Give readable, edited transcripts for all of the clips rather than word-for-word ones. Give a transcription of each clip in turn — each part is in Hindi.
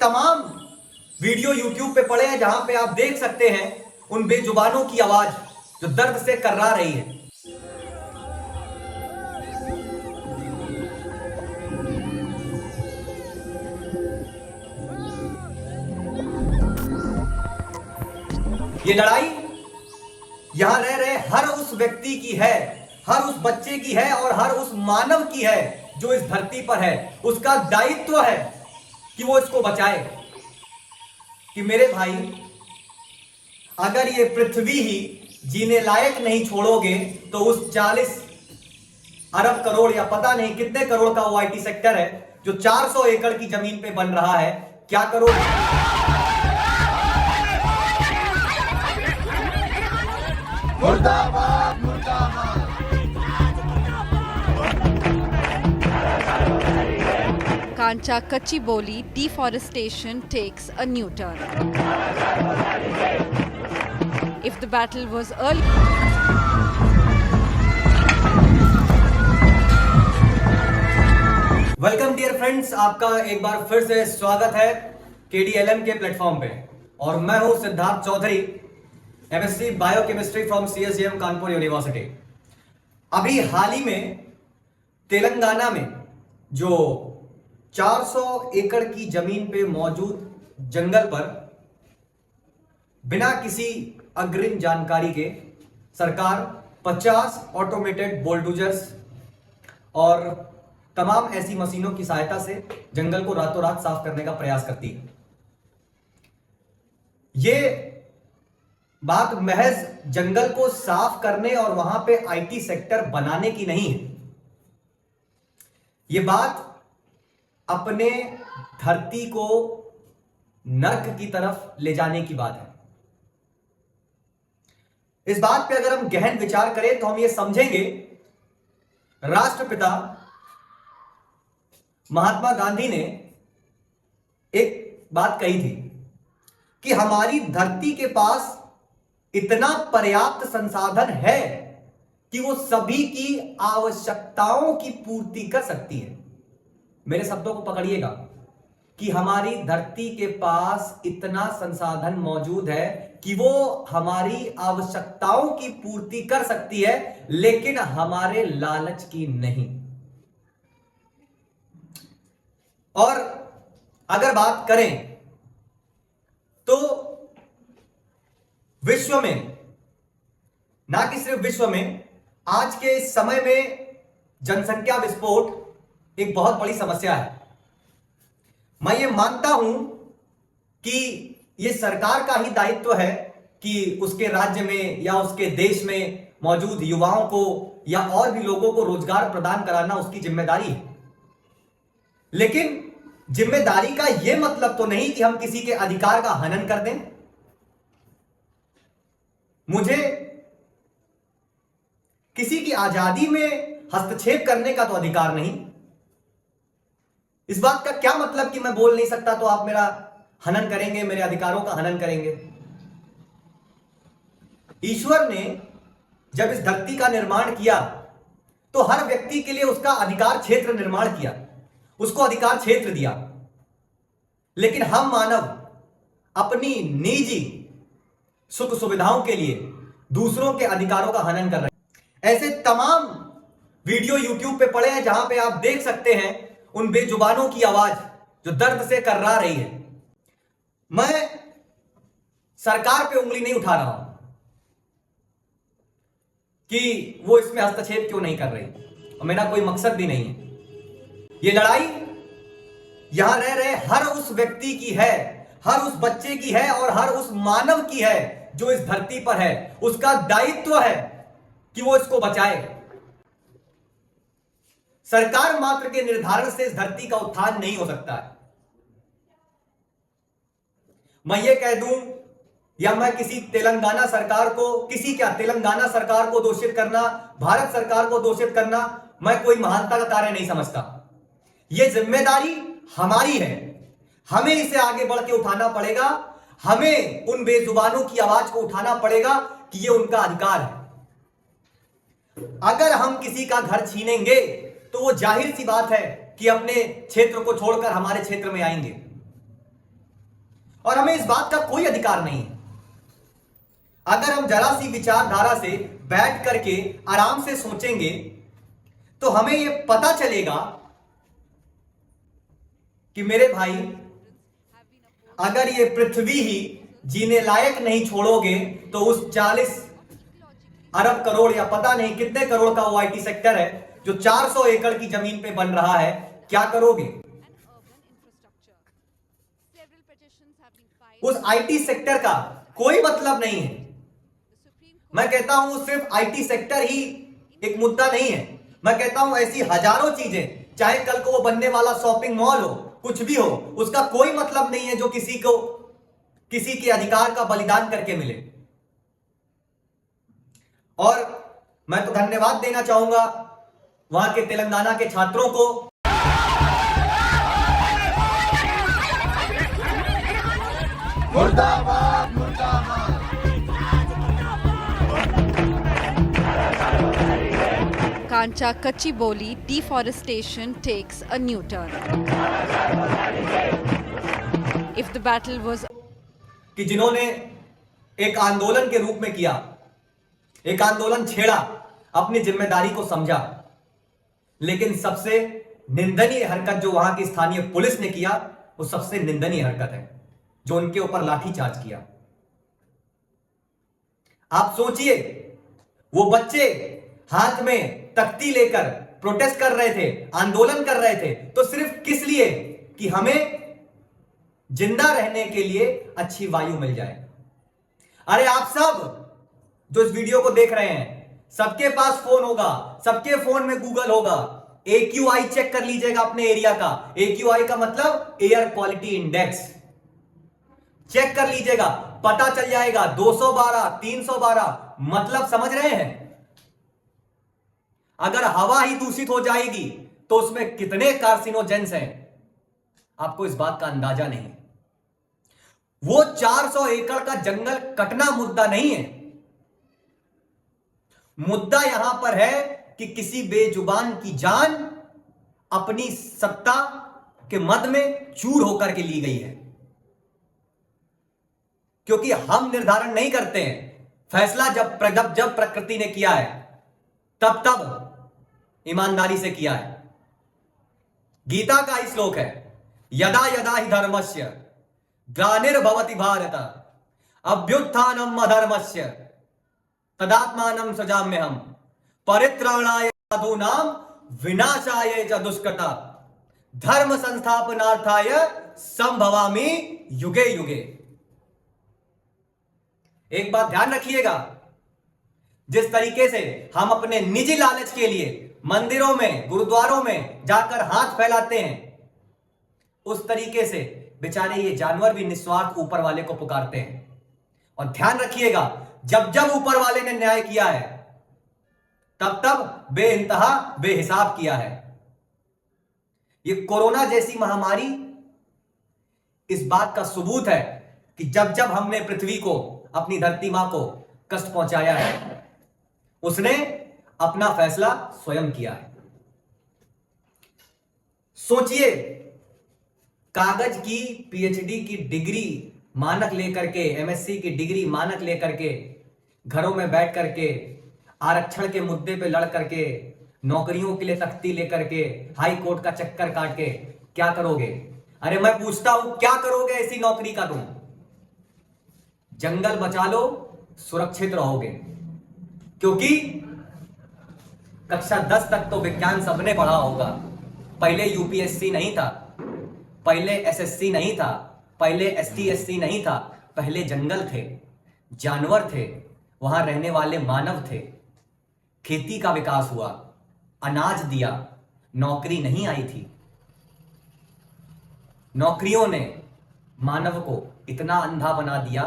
तमाम वीडियो YouTube पे पड़े हैं जहां पे आप देख सकते हैं उन बेजुबानों की आवाज जो दर्द से कर्रा रही है। ये लड़ाई यहां रह रहे हर उस व्यक्ति की है, हर उस बच्चे की है और हर उस मानव की है जो इस धरती पर है। उसका दायित्व है कि वो इसको बचाए। कि मेरे भाई, अगर ये पृथ्वी ही जीने लायक नहीं छोड़ोगे तो उस 40 अरब करोड़ या पता नहीं कितने करोड़ का वो आईटी सेक्टर है जो 400 एकड़ की जमीन पे बन रहा है, क्या करोगे? मुर्दाबाद मुर्दाबाद। Kancha Kachi Boli, deforestation takes a new turn. If the battle was early, welcome dear friends, आपका एक बार फिर से स्वागत है KDLM के प्लेटफॉर्म पे। और मैं हूं Siddharth Chaudhary, MSc biochemistry from CSGM Kanpur university. अभी हाल ही में तेलंगाना में जो 400 एकड़ की जमीन पे मौजूद जंगल पर बिना किसी अग्रिम जानकारी के सरकार 50 ऑटोमेटेड बुलडोजर्स और तमाम ऐसी मशीनों की सहायता से जंगल को रातों रात साफ करने का प्रयास करती है। ये बात महज जंगल को साफ करने और वहां पे आईटी सेक्टर बनाने की नहीं है। ये बात अपने धरती को नर्क की तरफ ले जाने की बात है। इस बात पे अगर हम गहन विचार करें तो हम ये समझेंगे, राष्ट्रपिता महात्मा गांधी ने एक बात कही थी कि हमारी धरती के पास इतना पर्याप्त संसाधन है कि वो सभी की आवश्यकताओं की पूर्ति कर सकती है। मेरे शब्दों को पकड़िएगा कि हमारी धरती के पास इतना संसाधन मौजूद है कि वो हमारी आवश्यकताओं की पूर्ति कर सकती है, लेकिन हमारे लालच की नहीं। और अगर बात करें तो विश्व में, ना कि सिर्फ विश्व में, आज के इस समय में जनसंख्या विस्फोट एक बहुत बड़ी समस्या है। मैं ये मानता हूं कि ये सरकार का ही दायित्व है कि उसके राज्य में या उसके देश में मौजूद युवाओं को या और भी लोगों को रोजगार प्रदान कराना उसकी जिम्मेदारी है। लेकिन जिम्मेदारी का यह मतलब तो नहीं कि हम किसी के अधिकार का हनन कर दें। मुझे किसी की आजादी में हस्तक्षेप करने का तो अधिकार नहीं। इस बात का क्या मतलब कि मैं बोल नहीं सकता तो आप मेरा हनन करेंगे, मेरे अधिकारों का हनन करेंगे? ईश्वर ने जब इस धरती का निर्माण किया तो हर व्यक्ति के लिए उसका अधिकार क्षेत्र निर्माण किया, उसको अधिकार क्षेत्र दिया। लेकिन हम मानव अपनी निजी सुख सुविधाओं के लिए दूसरों के अधिकारों का हनन कर रहे हैं। ऐसे तमाम वीडियो YouTube पे पड़े हैं जहां पे आप देख सकते हैं उन बेजुबानों की आवाज जो दर्द से कर्रा रही है। मैं सरकार पे उंगली नहीं उठा रहा हूं कि वो इसमें हस्तक्षेप क्यों नहीं कर रही, और मेरा कोई मकसद भी नहीं है। ये लड़ाई यहां रह रहे हर उस व्यक्ति की है, हर उस बच्चे की है और हर उस मानव की है जो इस धरती पर है। उसका दायित्व है कि वो इसको बचाए। सरकार मात्र के निर्धारण से इस धरती का उत्थान नहीं हो सकता है। मैं ये कह दूं या मैं किसी तेलंगाना सरकार को, किसी क्या तेलंगाना सरकार को दोषित करना, भारत सरकार को दोषित करना, मैं कोई महानता का कार्य नहीं समझता। यह जिम्मेदारी हमारी है, हमें इसे आगे बढ़ के उठाना पड़ेगा। हमें उन बेजुबानों की आवाज को उठाना पड़ेगा कि यह उनका अधिकार है। अगर हम किसी का घर छीनेंगे तो वो जाहिर सी बात है कि अपने क्षेत्र को छोड़कर हमारे क्षेत्र में आएंगे। और हमें इस बात का कोई अधिकार नहीं है। अगर हम जरा सी विचारधारा से बैठ करके आराम से सोचेंगे तो हमें यह पता चलेगा कि मेरे भाई, अगर ये पृथ्वी ही जीने लायक नहीं छोड़ोगे तो उस 40 अरब करोड़ या पता नहीं कितने करोड़ का वो आईटी सेक्टर है जो 400 एकड़ की जमीन पे बन रहा है, क्या करोगे? उस आईटी सेक्टर का कोई मतलब नहीं है। मैं कहता हूं सिर्फ आईटी सेक्टर ही एक मुद्दा नहीं है। मैं कहता हूं ऐसी हजारों चीजें, चाहे कल को वो बनने वाला शॉपिंग मॉल हो, कुछ भी हो, उसका कोई मतलब नहीं है जो किसी के अधिकार का बलिदान करके मिले। और मैं तो धन्यवाद देना चाहूंगा वहां के तेलंगाना के छात्रों को। मुर्दाबाद मुर्दाबाद। Kancha Kachiboli, deforestation takes a new turn. If the battle was कि जिन्होंने एक आंदोलन के रूप में किया, एक आंदोलन छेड़ा, अपनी जिम्मेदारी को समझा, लेकिन सबसे निंदनीय हरकत जो वहां की स्थानीय पुलिस ने किया वो सबसे निंदनीय हरकत है, जो उनके ऊपर लाठीचार्ज किया। आप सोचिए, वो बच्चे हाथ में तख्ती लेकर प्रोटेस्ट कर रहे थे, आंदोलन कर रहे थे, तो सिर्फ किस लिए? कि हमें जिंदा रहने के लिए अच्छी वायु मिल जाए। अरे आप सब जो इस वीडियो को देख रहे हैं, सबके पास फोन होगा, सबके फोन में गूगल होगा। AQI चेक कर लीजिएगा अपने एरिया का। AQI का मतलब एयर क्वालिटी इंडेक्स। चेक कर लीजिएगा, पता चल जाएगा 212, 312। मतलब समझ रहे हैं? अगर हवा ही दूषित हो जाएगी तो उसमें कितने कार्सिनोजेंस हैं, आपको इस बात का अंदाजा नहीं। वो 400 एकड़ का जंगल कटना मुद्दा नहीं है। मुद्दा यहां पर है कि किसी बेजुबान की जान अपनी सत्ता के मद में चूर होकर के ली गई है। क्योंकि हम निर्धारण नहीं करते हैं, फैसला जब प्रकृति ने किया है तब ईमानदारी से किया है। गीता का ही श्लोक है, यदा यदा हि धर्मस्य ग्लानिर्भवति भारत अभ्युत्थानम् अधर्मस्य तदात्मानं सृजाम्यहम् परित्राणाय साधूनां विनाशाय च दुष्कृता धर्म संस्थापनार्थाय संभवामि युगे युगे। एक बात ध्यान रखिएगा, जिस तरीके से हम अपने निजी लालच के लिए मंदिरों में, गुरुद्वारों में जाकर हाथ फैलाते हैं, उस तरीके से बेचारे ये जानवर भी निस्वार्थ ऊपर वाले को पुकारते हैं। और ध्यान रखिएगा, जब जब ऊपर वाले ने न्याय किया है तब बेइंतहा बेहिसाब किया है। ये कोरोना जैसी महामारी इस बात का सबूत है कि जब जब हमने पृथ्वी को, अपनी धरती मां को कष्ट पहुंचाया है, उसने अपना फैसला स्वयं किया है। सोचिए, कागज की PhD की डिग्री मानक लेकर के, MSc की डिग्री मानक लेकर के, घरों में बैठ करके आरक्षण के मुद्दे पे लड़ करके, नौकरियों के लिए तख्ती लेकर के, हाई कोर्ट का चक्कर काट के क्या करोगे? अरे मैं पूछता हूं, क्या करोगे ऐसी नौकरी का तुम? जंगल बचा लो, सुरक्षित रहोगे। क्योंकि कक्षा 10 तक तो विज्ञान सबने पढ़ा होगा। पहले UPSC नहीं था, पहले SSC नहीं था, पहले ST-SC नहीं था, पहले जंगल थे, जानवर थे, वहां रहने वाले मानव थे। खेती का विकास हुआ, अनाज दिया, नौकरी नहीं आई थी। नौकरियों ने मानव को इतना अंधा बना दिया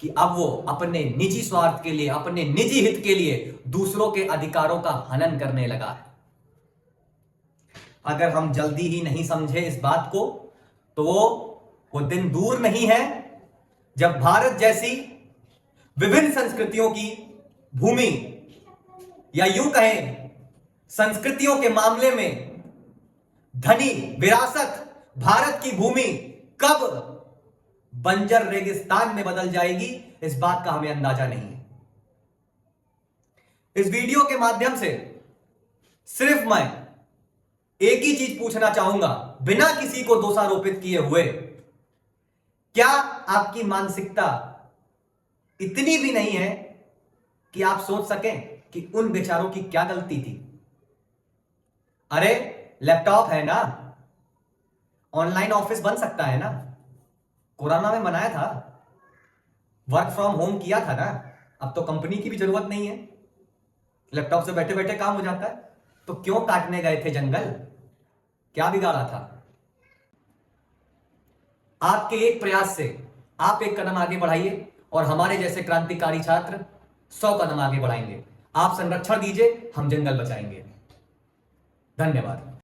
कि अब वो अपने निजी स्वार्थ के लिए, अपने निजी हित के लिए दूसरों के अधिकारों का हनन करने लगा है। अगर हम जल्दी ही नहीं समझे इस बात को तो वो दिन दूर नहीं है जब भारत जैसी विभिन्न संस्कृतियों की भूमि, या यूं कहें संस्कृतियों के मामले में धनी विरासत भारत की भूमि कब बंजर रेगिस्तान में बदल जाएगी, इस बात का हमें अंदाजा नहीं है। इस वीडियो के माध्यम से सिर्फ मैं एक ही चीज पूछना चाहूंगा, बिना किसी को दोषारोपित किए हुए, क्या आपकी मानसिकता इतनी भी नहीं है कि आप सोच सकें कि उन बेचारों की क्या गलती थी? अरे लैपटॉप है ना, ऑनलाइन ऑफिस बन सकता है ना, कोरोना में बनाया था, वर्क फ्रॉम होम किया था ना, अब तो कंपनी की भी जरूरत नहीं है, लैपटॉप से बैठे बैठे काम हो जाता है। तो क्यों काटने गए थे जंगल? क्या बिगाड़ा था? आपके एक प्रयास से आप एक कदम आगे बढ़ाइए और हमारे जैसे क्रांतिकारी छात्र 100 कदम आगे बढ़ाएंगे। आप संरक्षण दीजिए, हम जंगल बचाएंगे। धन्यवाद।